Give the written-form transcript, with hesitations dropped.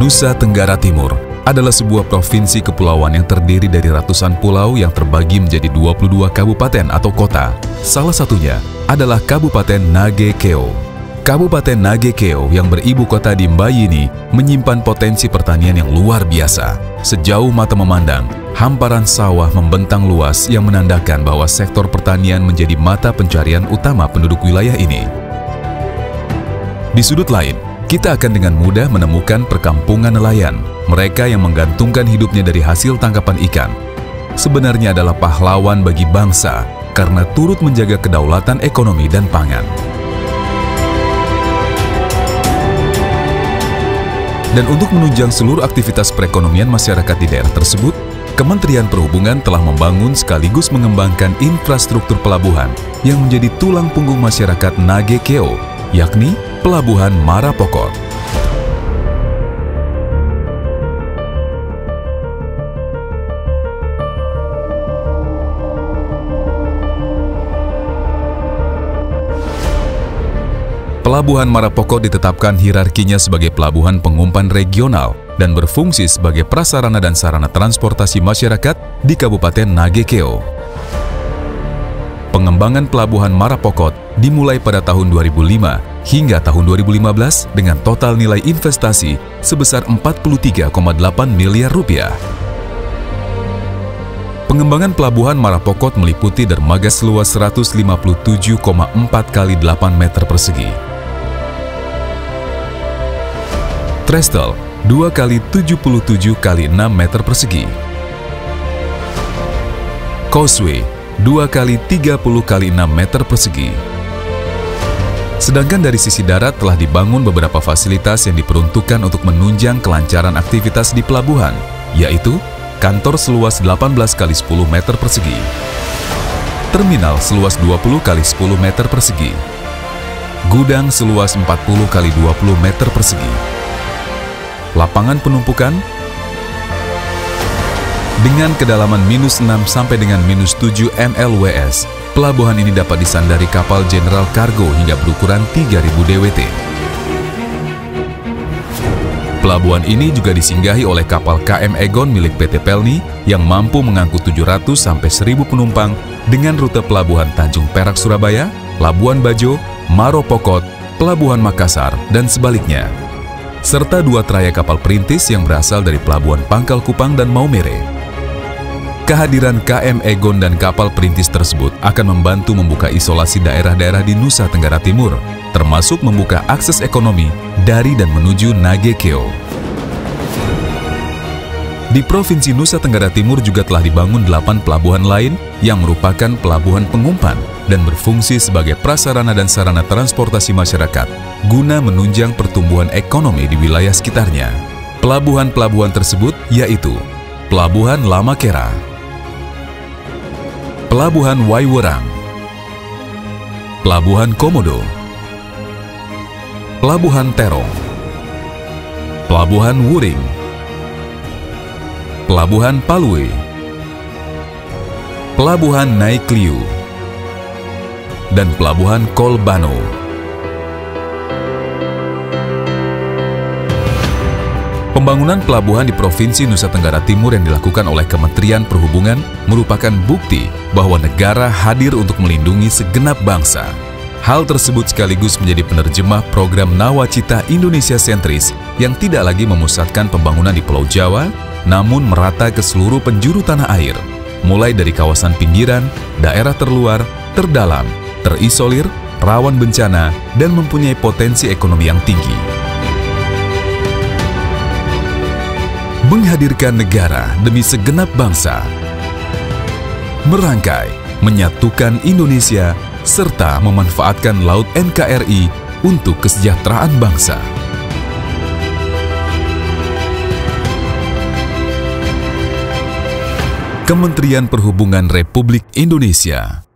Nusa Tenggara Timur adalah sebuah provinsi kepulauan yang terdiri dari ratusan pulau yang terbagi menjadi 22 kabupaten atau kota. Salah satunya adalah Kabupaten Nage Keo. Kabupaten Nage Keo yang beribu kota di Mbayini menyimpan potensi pertanian yang luar biasa. Sejauh mata memandang, hamparan sawah membentang luas yang menandakan bahwa sektor pertanian menjadi mata pencarian utama penduduk wilayah ini. Di sudut lain, kita akan dengan mudah menemukan perkampungan nelayan, mereka yang menggantungkan hidupnya dari hasil tangkapan ikan. Sebenarnya adalah pahlawan bagi bangsa karena turut menjaga kedaulatan ekonomi dan pangan. Dan untuk menunjang seluruh aktivitas perekonomian masyarakat di daerah tersebut, Kementerian Perhubungan telah membangun sekaligus mengembangkan infrastruktur pelabuhan yang menjadi tulang punggung masyarakat Nage Keo, yakni Pelabuhan Marapokot. Pelabuhan Marapokot ditetapkan hierarkinya sebagai pelabuhan pengumpan regional dan berfungsi sebagai prasarana dan sarana transportasi masyarakat di Kabupaten Nage Keo. Pengembangan Pelabuhan Marapokot dimulai pada tahun 2005 hingga tahun 2015 dengan total nilai investasi sebesar 43,8 miliar rupiah. Pengembangan Pelabuhan Marapokot meliputi dermaga seluas 157,4 kali 8 meter persegi, trestle 2 kali 77 kali 6 meter persegi, causeway 2 kali 30 kali 6 meter persegi. Sedangkan dari sisi darat telah dibangun beberapa fasilitas yang diperuntukkan untuk menunjang kelancaran aktivitas di pelabuhan, yaitu kantor seluas 18 kali 10 meter persegi, terminal seluas 20 kali 10 meter persegi, gudang seluas 40 kali 20 meter persegi, lapangan penumpukan dengan kedalaman -6 sampai dengan -7 mlws. Pelabuhan ini dapat disandari kapal General Cargo hingga berukuran 3000 dwt. Pelabuhan ini juga disinggahi oleh kapal KM Egon milik PT Pelni yang mampu mengangkut 700 sampai 1000 penumpang dengan rute Pelabuhan Tanjung Perak Surabaya, Labuan Bajo, Marapokot, Pelabuhan Makassar, dan sebaliknya. Serta 2 trayek kapal perintis yang berasal dari Pelabuhan Pangkal Kupang dan Maumere. Kehadiran KM Egon dan kapal perintis tersebut akan membantu membuka isolasi daerah-daerah di Nusa Tenggara Timur, termasuk membuka akses ekonomi dari dan menuju Nage Keo. Di Provinsi Nusa Tenggara Timur juga telah dibangun 8 pelabuhan lain yang merupakan pelabuhan pengumpan dan berfungsi sebagai prasarana dan sarana transportasi masyarakat guna menunjang pertumbuhan ekonomi di wilayah sekitarnya. Pelabuhan-pelabuhan tersebut yaitu Pelabuhan Lamakera, Pelabuhan Waiwerang, Pelabuhan Komodo, Pelabuhan Terong, Pelabuhan Wuring, Pelabuhan Palue, Pelabuhan Naikliu, dan Pelabuhan Kolbano. Pembangunan pelabuhan di Provinsi Nusa Tenggara Timur yang dilakukan oleh Kementerian Perhubungan merupakan bukti bahwa negara hadir untuk melindungi segenap bangsa. Hal tersebut sekaligus menjadi penerjemah program Nawacita Indonesia Sentris yang tidak lagi memusatkan pembangunan di Pulau Jawa, namun merata ke seluruh penjuru tanah air, mulai dari kawasan pinggiran, daerah terluar, terdalam, terisolir, rawan bencana, dan mempunyai potensi ekonomi yang tinggi. Menghadirkan negara demi segenap bangsa, merangkai, menyatukan Indonesia, serta memanfaatkan Laut NKRI untuk kesejahteraan bangsa. Kementerian Perhubungan Republik Indonesia.